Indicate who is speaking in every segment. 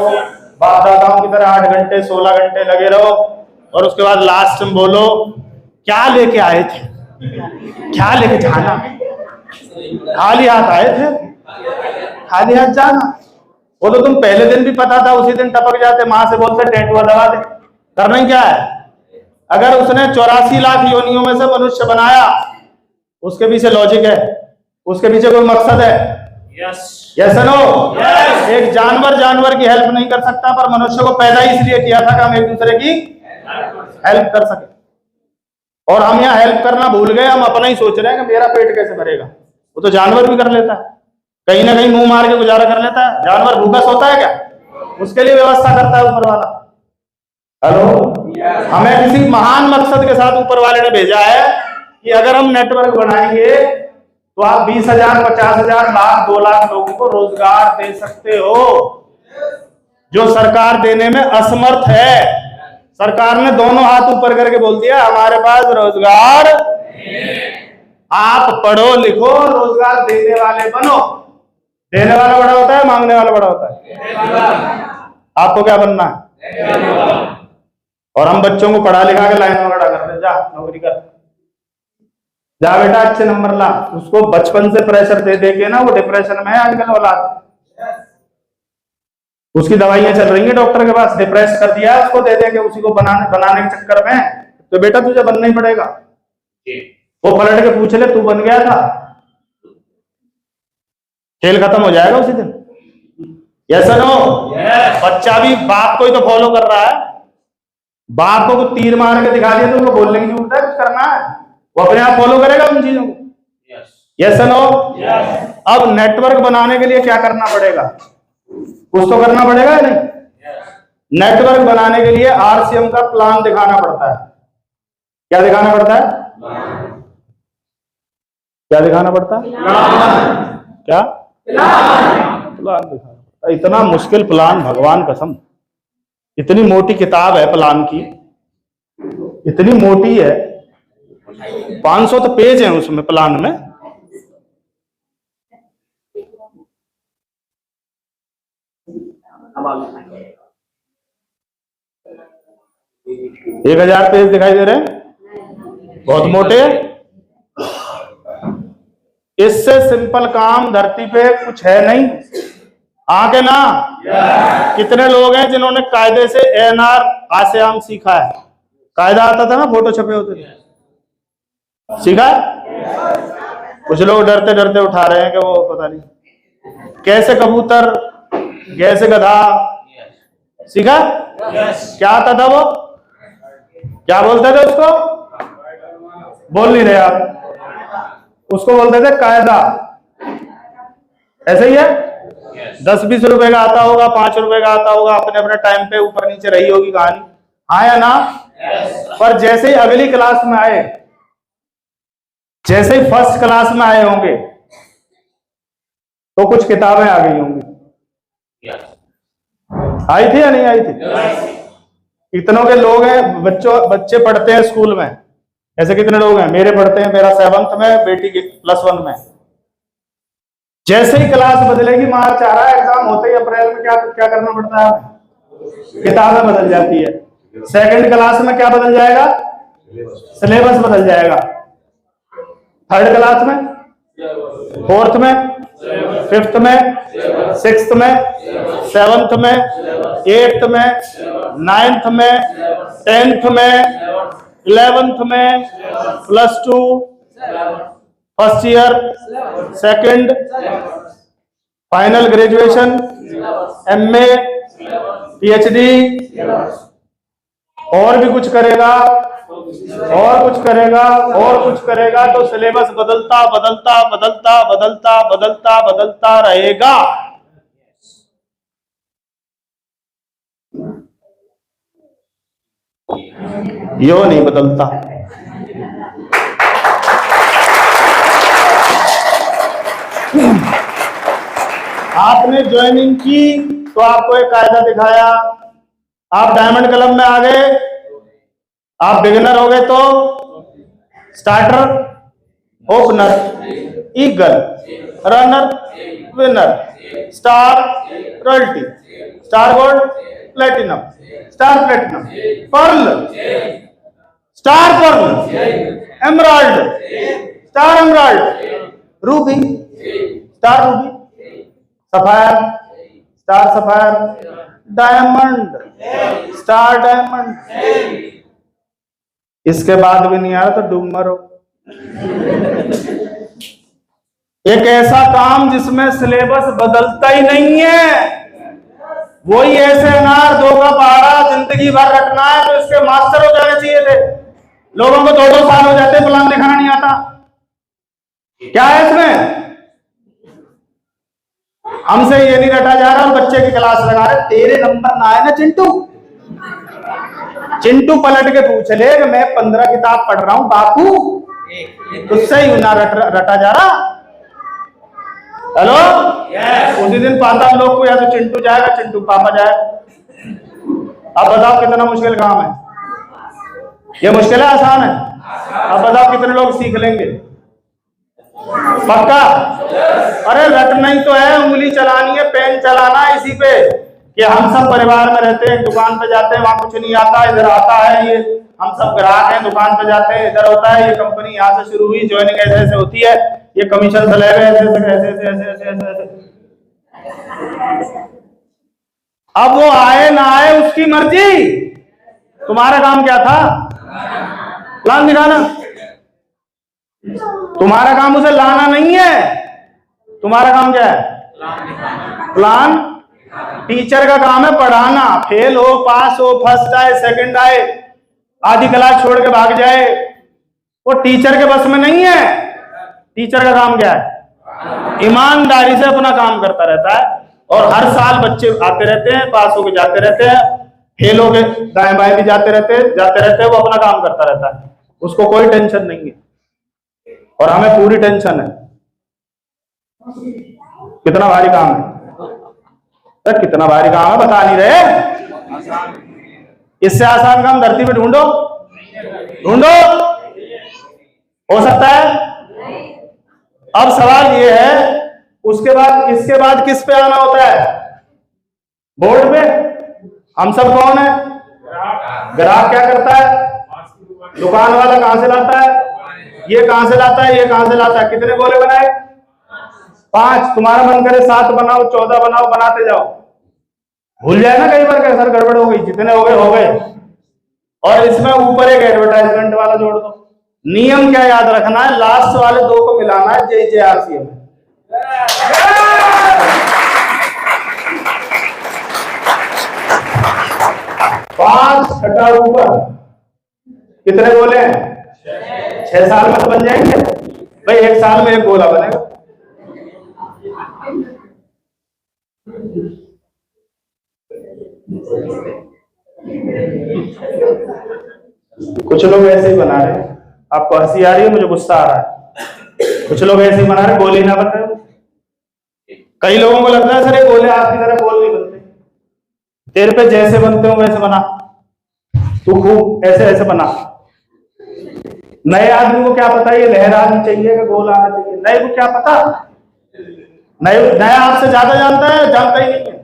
Speaker 1: रहो, बाप दादाओं की तरह 8 घंटे 16 घंटे लगे रहो, और उसके बाद लास्ट में बोलो क्या लेके आए थे, क्या लेके जाना, खाली हाथ आए थे, खाली हाथ जाना। वो तो तुम पहले दिन भी पता था, उसी दिन टपक जाते, माँ से बोलते टेंटुआ दबा दे। करना ही क्या है? अगर उसने 84 लाख योनियों में से मनुष्य बनाया, उसके पीछे लॉजिक है, उसके पीछे कोई मकसद है। Yes no? एक जानवर की हेल्प नहीं कर सकता, पर मनुष्य को पैदा इसलिए किया था कि हम एक दूसरे की हेल्प कर सके। और हम यहाँ हेल्प करना भूल गए, हम अपना ही सोच रहे हैं कि मेरा पेट कैसे भरेगा। वो तो जानवर भी कर लेता है, कहीं ना कहीं मुंह मार के गुजारा कर लेता है। जानवर भूखा सोता है क्या? उसके लिए व्यवस्था करता है ऊपर वाला। हेलो, हमें किसी महान मकसद के साथ ऊपर वाले ने भेजा है कि अगर हम नेटवर्क बनाएंगे तो आप 20,000 50,000 लाख 2 लाख लोगों को रोजगार दे सकते हो, जो सरकार देने में असमर्थ है। सरकार ने दोनों हाथ ऊपर करके बोल दिया हमारे पास रोजगार, आप पढ़ो लिखो, रोजगार देने वाले बनो। देने वाला बड़ा होता है, मांगने वाला बड़ा होता है। आपको क्या बनना है? और हम बच्चों को पढ़ा लिखा के लाइन में खड़ा कर रहे, जा नौकरी कर, जा बेटा अच्छे नंबर ला। उसको बचपन से प्रेशर दे दे के ना वो डिप्रेशन में है आजकल औलाद। उसकी दवाइयां चल रही हैं डॉक्टर के पास, डिप्रेस कर दिया उसको दे दे के, उसी को बनाने के चक्कर में। तो बेटा तुझे बनना ही पड़ेगा। वो पलट के पूछ ले तू बन गया था, खेल खत्म हो जाएगा उसी दिन। Yes no? बच्चा भी बाप को ही तो फॉलो कर रहा है। बाप को तीर मार के दिखा दिया तो उसको बोलने की जरूरत है कुछ करना है, वो अपने आप फॉलो करेगा उन चीजों को। Yes no? अब नेटवर्क बनाने के लिए क्या करना पड़ेगा? कुछ तो करना पड़ेगा या नहीं? नेटवर्क बनाने के लिए आरसीएम का प्लान दिखाना पड़ता है। क्या दिखाना पड़ता है? क्या दिखाना पड़ता है? क्या प्लान दिखाना पड़ता है। इतना मुश्किल प्लान, भगवान कसम, इतनी मोटी किताब है प्लान की, इतनी मोटी है, 500 तो पेज हैं उसमें प्लान में। एक 1000 पेज दिखाई दे रहे हैं? बहुत मोटे। इससे सिंपल काम धरती पे कुछ है नहीं। आगे ना कितने लोग हैं जिन्होंने कायदे से एएनआर आसियाम सीखा है? कायदा आता था ना, फोटो छपे होते थे, सीखा है? कुछ लोग डरते डरते उठा रहे हैं कि वो पता नहीं कैसे कबूतर, कैसे गधा, सीखा? क्या आता था वो? क्या बोलते थे उसको? बोल नहीं रहे आप। उसको बोलते थे कायदा। ऐसे ही है? 10-20 रुपए का आता होगा, 5 रुपए का आता होगा, अपने अपने टाइम पे ऊपर नीचे रही होगी कहानी, हाँ या ना? पर जैसे ही अगली क्लास में आए, जैसे ही फर्स्ट क्लास में आए होंगे तो कुछ किताबें आ गई होंगी। आई थी या नहीं आई थी? इतनों के लोग हैं, बच्चे पढ़ते हैं स्कूल में। ऐसे कितने लोग हैं? मेरे पढ़ते हैं, मेरा 7th में, बेटी +1 में। जैसे ही क्लास बदलेगी, मार्च आ रहा है, एग्जाम होते ही अप्रैल में क्या करना पड़ता है? किताबें बदल जाती है। सेकंड क्लास में क्या बदल जाएगा? सिलेबस बदल जाएगा। थर्ड क्लास में, फोर्थ में, फिफ्थ में, सिक्स्थ में, 7th में, 8th में, 9th में, 10th में, 11th में, +2, first year, second, final graduation, MA, PhD, और भी कुछ करेगा, और कुछ करेगा, और कुछ करेगा, तो सिलेबस बदलता बदलता बदलता बदलता बदलता बदलता रहेगा। यो नहीं बदलता। आपने ज्वाइनिंग की तो आपको एक कायदा दिखाया, आप डायमंड क्लब में आ गए, आप बिगिनर हो गए तो starter, opener, eagle, runner, winner, star, royalty, star gold, platinum, star platinum, pearl, star pearl, emerald, star emerald, ruby, star ruby, sapphire, star sapphire, diamond, star diamond. इसके बाद भी नहीं आ रहा तो डूब मरो। एक ऐसा काम जिसमें सिलेबस बदलता ही नहीं है, वही ऐसे अनार 2 का पहाड़ा जिंदगी भर रखना है तो इसके मास्टर हो जाने चाहिए थे। लोगों को 2-2 साल हो जाते, प्लान दिखाना नहीं आता। क्या है इसमें? हमसे ये नहीं रटा जा रहा, बच्चे की क्लास लगा रहे, तेरे नंबर ना आए ना चिंटू, चिंटू पलट के पूछ ले कि मैं 15 किताब पढ़ रहा हूं बापू, तुझसे ही ना रटा जा रहा। हेलो, उसी दिन पाता लोग को या तो चिंटू जाएगा, चिंटू पापा जाएगा। अब बताओ कितना मुश्किल काम है ये? मुश्किल है आसान है? अब बताओ कितने लोग सीख लेंगे? पक्का? अरे रटना ही तो है, उंगली चलानी है, पेन चलाना है इसी पे कि हम सब परिवार में रहते हैं, दुकान पे जाते हैं, वहां कुछ नहीं आता, इधर आता है, ये हम सब ग्राहक हैं, दुकान पे जाते हैं, इधर होता है, ये कंपनी यहाँ से शुरू हुई, ज्वाइनिंग ऐसे ऐसे होती है, ये कमीशन स्लैब है, ऐसे ऐसे ऐसे ऐसे ऐसे ऐसे। अब वो आए ना आए उसकी मर्जी, तुम्हारा काम क्या था? प्लान दिखाना। तुम्हारा काम उसे लाना नहीं है, तुम्हारा काम क्या है? प्लान। टीचर का काम है पढ़ाना, फेल हो, पास हो, फर्स्ट आए, सेकंड आए, आधी क्लास छोड़ के भाग जाए, वो टीचर के बस में नहीं है। टीचर का काम क्या है? ईमानदारी से अपना काम करता रहता है, और हर साल बच्चे आते रहते हैं, पास होके जाते रहते हैं, फेल हो गए दाएं बाएं भी जाते रहते हैं, वो अपना काम करता रहता है, उसको कोई टेंशन नहीं है, और हमें पूरी टेंशन है। कितना भारी काम है? कितना भारी काम है बता नहीं रहे? इससे आसान काम धरती पे ढूंढो, ढूंढो, हो सकता है? अब सवाल ये है, उसके बाद इसके बाद किस पे आना होता है? बोर्ड पे। हम सब कौन है? ग्राहक। क्या करता है? दुकान वाला कहां से लाता है? ये कहां से लाता है, ये कहां से लाता है? कितने गोले बनाए? 5। तुम्हारा मन करे 7 बनाओ, 14 बनाओ, बनाते जाओ। भूल जाए ना कई बार कि सर गड़बड़ हो गई, जितने हो गए हो गए। और इसमें ऊपर एक एडवर्टाइजमेंट वाला जोड़ दो। नियम क्या याद रखना है? लास्ट वाले 2 को मिलाना है JJRC में। पांच छठा ऊपर। कितने गोले हैं? 6 साल में तो बन जाएंगे भाई, 1 साल में 1 गोला बनेगा। कुछ लोग ऐसे ही बना रहे हैं, आपको हंसी आ रही है, मुझे गुस्सा आ रहा है। कुछ लोग ऐसे ही बना रहे, गोले ना बन रहे। कई लोगों को लगता है सर ये गोले आपकी तरह गोल नहीं बनते, तेरे पे जैसे बनते हो वैसे बना, तू खूब ऐसे ऐसे बना। नए आदमी को क्या पता ये लहर आनी चाहिए कि गोल आना चाहिए? नए को क्या पता? नया आपसे ज्यादा जानता है, जानता ही नहीं है।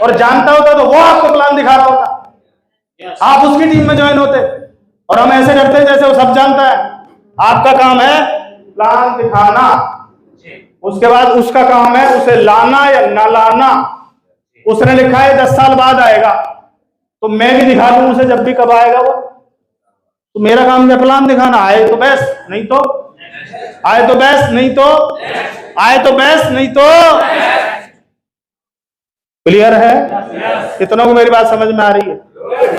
Speaker 1: और जानता होता तो वो आपको प्लान दिखा रहा होता, आप उसकी टीम में ज्वाइन होते। और हम ऐसे करते हैं जैसे वो सब जानता है। आपका काम है प्लान दिखाना, उसके बाद उसका काम है उसे लाना या ना लाना। उसने लिखा है 10 साल बाद आएगा, तो मैं भी दिखा दूं उसे जब भी कब आएगा वो। तो मेरा काम क्या? प्लान दिखाना। आए तो बेस्ट, नहीं तो आए तो बेस्ट, नहीं तो आए तो बेस्ट, नहीं तो। क्लियर है? कितनों को मेरी बात समझ में आ रही है?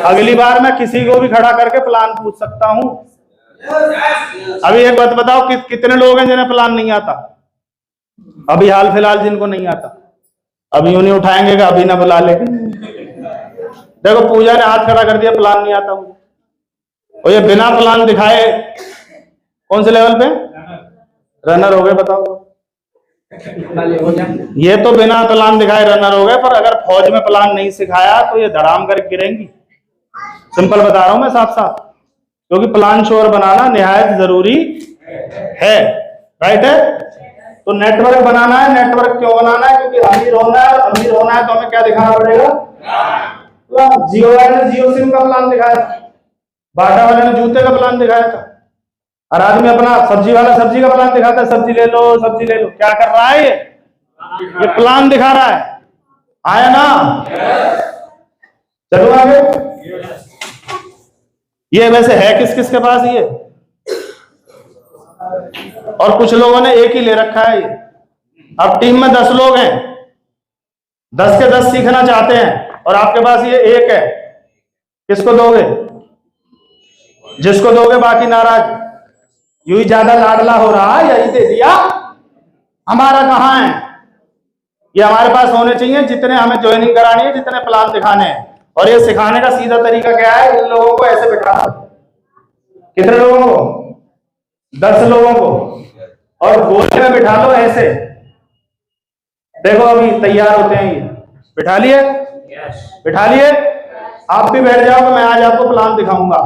Speaker 1: अगली बार मैं किसी को भी खड़ा करके प्लान पूछ सकता हूं। अभी एक बात बताओ, कितने लोग हैं जिन्हें प्लान नहीं आता? अभी हाल फिलहाल जिनको नहीं आता, अभी उन्हें उठाएंगे कि अभी ना बुला ले। देखो पूजा ने हाथ खड़ा कर दिया, प्लान नहीं आता मुझे। और ये बिना प्लान दिखाए कौन से लेवल पे रनर हो गए? बताओ। ये तो बिना प्लान दिखाए रनर हो गए, पर अगर फौज में प्लान नहीं सिखाया तो ये धड़ाम कर गिरेंगी। सिंपल बता रहा हूं मैं साफ साफ, क्योंकि प्लान श्योर बनाना निहायत जरूरी है। राइट है। तो नेटवर्क बनाना है, नेटवर्क क्यों बनाना है? क्योंकि अमीर होना है, अमीर होना है तो हमें क्या दिखाना पड़ेगा? जियो वाले ने जियो सिम का प्लान दिखाया था, बाटा वाले ने जूते का प्लान दिखाया था, और आदमी अपना सब्जी वाला सब्जी का प्लान दिखाता है, सब्जी ले लो सब्जी ले लो। क्या कर रहा है ये प्लान दिखा रहा है। आया ना? चलो आगे। ये वैसे है किस किस के पास ये? और कुछ लोगों ने एक ही ले रखा है ये। अब टीम में 10 लोग हैं, 10 के 10 सीखना चाहते हैं, और आपके पास ये एक है। किसको दोगे? जिसको दोगे बाकी नाराज। यूं ही ज्यादा लाडला हो रहा है, यही दे दिया, हमारा कहाँ है? ये हमारे पास होने चाहिए जितने हमें ज्वाइनिंग करानी है, जितने प्लान दिखाने हैं। और ये सिखाने का सीधा तरीका क्या है? इन लोगों को ऐसे बिठा, कितने लोगों को? 10 लोगों को, और गोले में बिठा लो ऐसे। देखो अभी तैयार होते हैं ये। बिठा लिए? बिठा लिए? आप भी बैठ जाओ, मैं आज आपको प्लान दिखाऊंगा।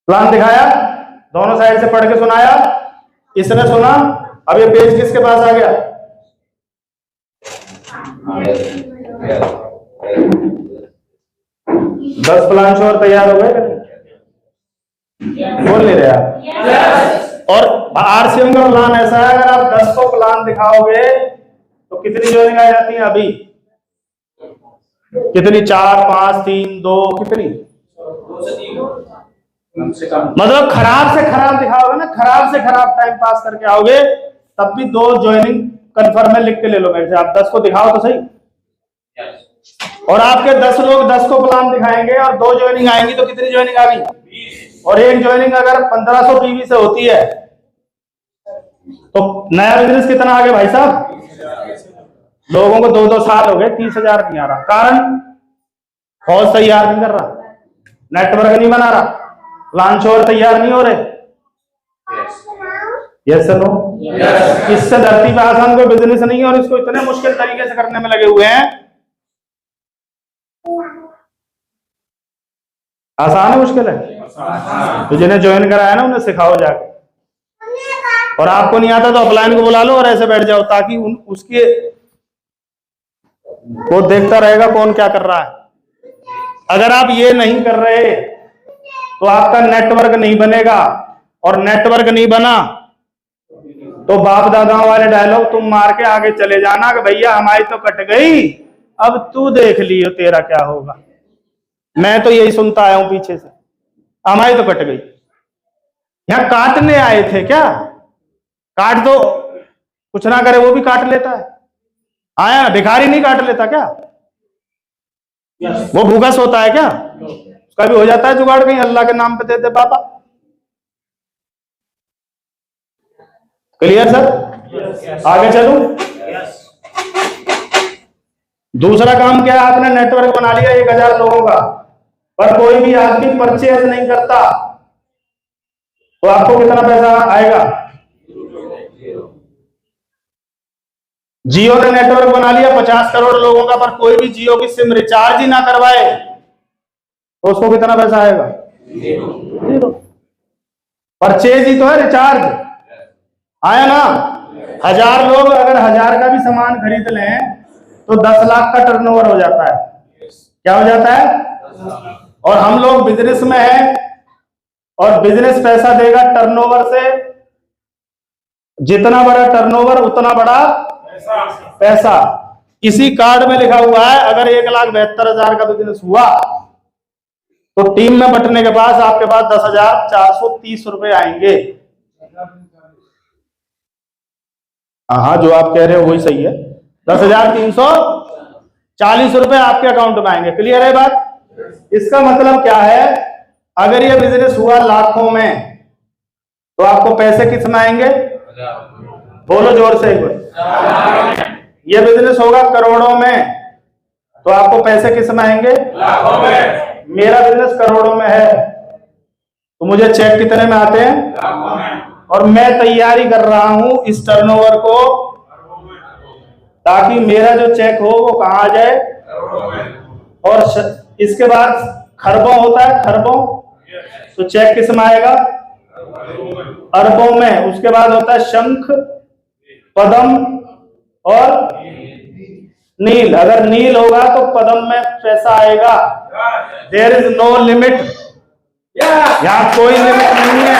Speaker 1: प्लान दिखाया, दोनों साइड से पढ़ के सुनाया, इसने सुना। अब ये पेज किसके पास आ गया? 10 प्लान श्योर तैयार हो गए? बोल नहीं रहे आप? और आरसीएम का प्लान ऐसा है, अगर आप 10 को प्लान दिखाओगे तो कितनी ज्वाइनिंग आ जाती है? अभी कितनी? 4, 5, 3, 2, कितनी? मतलब खराब से खराब दिखाओगे ना, खराब से खराब टाइम पास करके आओगे, तब भी 2 ज्वाइनिंग कंफर्म है, लिख के ले लो मेरे से। आप 10 को दिखाओ तो सही। और आपके 10 लोग 10 को प्लान दिखाएंगे और 2 ज्वाइनिंग आएंगी तो कितनी ज्वाइनिंग आ गई? और एक ज्वाइनिंग अगर 1500 पीवी से होती है तो नया बिजनेस कितना आ गया भाई साहब? लोगों को 2-2 साल हो गए, 30,000 नहीं आ रहा। कारण फौज तैयार नहीं कर रहा, नेटवर्क नहीं बना रहा, प्लान श्योर तैयार नहीं हो रहे। Yes sir, no? इससे धरती पे आसान कोई बिजनेस नहीं है, और इसको इतने मुश्किल तरीके से करने में लगे हुए हैं। आसान है मुश्किल है? तो जिन्हें ज्वाइन कराया ना उन्हें सिखाओ जाके। और आपको नहीं आता तो अपलाइन को बुला लो और ऐसे बैठ जाओ, ताकि उसके वो देखता रहेगा कौन क्या कर रहा है। अगर आप ये नहीं कर रहे तो आपका नेटवर्क नहीं बनेगा, और नेटवर्क नहीं बना तो बाप दादाओं वाले डायलॉग तुम मार के आगे चले जाना कि भैया हमारी तो कट गई, अब तू देख लियो तेरा क्या होगा। मैं तो यही सुनता आया हूं पीछे से, हमारी तो कट गई। यहां काटने आए थे क्या? काट दो, कुछ ना करे वो भी काट लेता है। आया भिखारी नहीं काट लेता क्या? वो भूखा सोता है क्या? उसका भी हो जाता है जुगाड़, कहीं अल्लाह के नाम पे दे दे पापा। Clear sir? आगे चलूं? दूसरा काम क्या है? आपने नेटवर्क बना लिया 1000 लोगों का, पर कोई भी आदमी परचेज नहीं करता तो आपको कितना पैसा आएगा? जियो ने नेटवर्क बना लिया 50 करोड़ लोगों का, पर कोई भी जियो की सिम रिचार्ज ही ना करवाए तो उसको कितना पैसा आएगा? 0। परचेज ही तो है, रिचार्ज। आया ना? 1000 लोग अगर 1000 का भी सामान खरीद लें तो 10 लाख का टर्नओवर हो जाता है। क्या हो जाता है? और हम लोग बिजनेस में हैं, और बिजनेस पैसा देगा टर्नओवर से। जितना बड़ा टर्नओवर उतना बड़ा पैसा। इसी कार्ड में लिखा हुआ है, अगर 1,72,000 का बिजनेस हुआ तो टीम में बंटने के बाद आपके पास 10,430 रुपए आएंगे। हाँ, जो आप कह रहे हो वही सही है। 10,340 रुपए आपके अकाउंट में आएंगे। क्लियर है बात? इसका मतलब क्या है? अगर ये बिजनेस हुआ लाखों में तो आपको पैसे किस में आएंगे? बोलो जोर से एक बार। ये बिजनेस होगा करोड़ों में तो आपको पैसे किस में आएंगे? लाखों में। मेरा बिजनेस करोड़ों में है तो मुझे चेक कितने में आते हैं? लाखों में। और मैं तैयारी कर रहा हूं इस टर्नओवर को, ताकि मेरा जो चेक हो वो कहां आ जाए? और इसके बाद खरबों होता है, खरबों। तो चेक किस में आएगा? अरबों में। उसके बाद होता है शंख, पद्म और नील। अगर नील होगा तो पद्म में पैसा आएगा। देयर इज नो लिमिट, यहां कोई लिमिट नहीं है।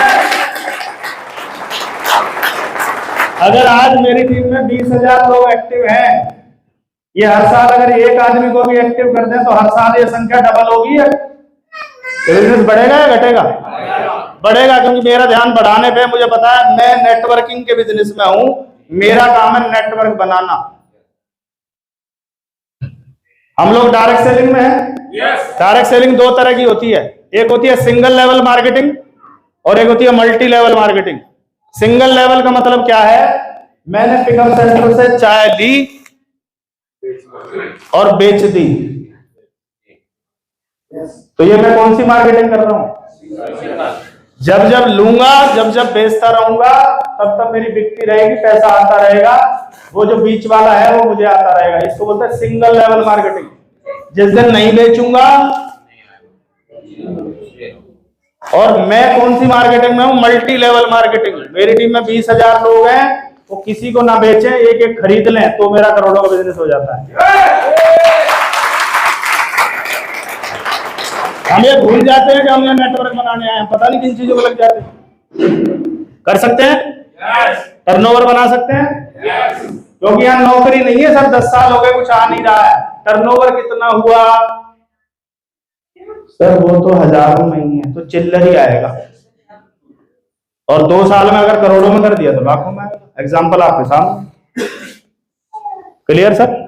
Speaker 1: अगर आज मेरी टीम में 20,000 लोग एक्टिव हैं, ये हर साल अगर एक आदमी को भी एक्टिव कर दें तो हर साल ये संख्या डबल होगी। बिजनेस बढ़ेगा या घटेगा? बढ़ेगा, क्योंकि मेरा ध्यान बढ़ाने पे, मुझे पता है मैं नेटवर्किंग के बिजनेस में हूं, मेरा काम है नेटवर्क बनाना। हम लोग डायरेक्ट सेलिंग में हैं। डायरेक्ट सेलिंग दो तरह की होती है, एक होती है सिंगल लेवल मार्केटिंग और एक होती है multi level marketing. Single level का मतलब क्या है? मैंने पिकअप सेंटर से चाय ली और बेच दी, तो ये मैं कौन सी मार्केटिंग कर रहा हूं? जब जब लूंगा, जब जब बेचता रहूंगा, तब तब मेरी बिकती रहेगी, पैसा आता रहेगा। वो जो बीच वाला है वो मुझे आता रहेगा। इसको बोलते हैं सिंगल लेवल मार्केटिंग। जिस दिन नहीं बेचूंगा, और मैं कौन सी मार्केटिंग में हूं? Multi level marketing. मेरी टीम में 20,000 लोग हैं, वो किसी को ना बेचें, एक एक खरीद लें तो मेरा करोड़ों का बिजनेस हो जाता है। हम ये भूल जाते हैं कि हम यहाँ नेटवर्क बनाने आए हैं, पता नहीं किन चीजों को लग जाते हैं। कर सकते हैं? टर्नओवर बना सकते हैं? क्योंकि यहाँ नौकरी नहीं है सर, 10 साल हो गए कुछ आ नहीं रहा है। टर्नओवर कितना हुआ सर? वो तो हजारों में ही है, तो चिल्लर ही आएगा। और 2 साल में अगर करोड़ों में कर दिया तो लाखों में आएगा। एग्जाम्पल आपके सामने। Clear sir?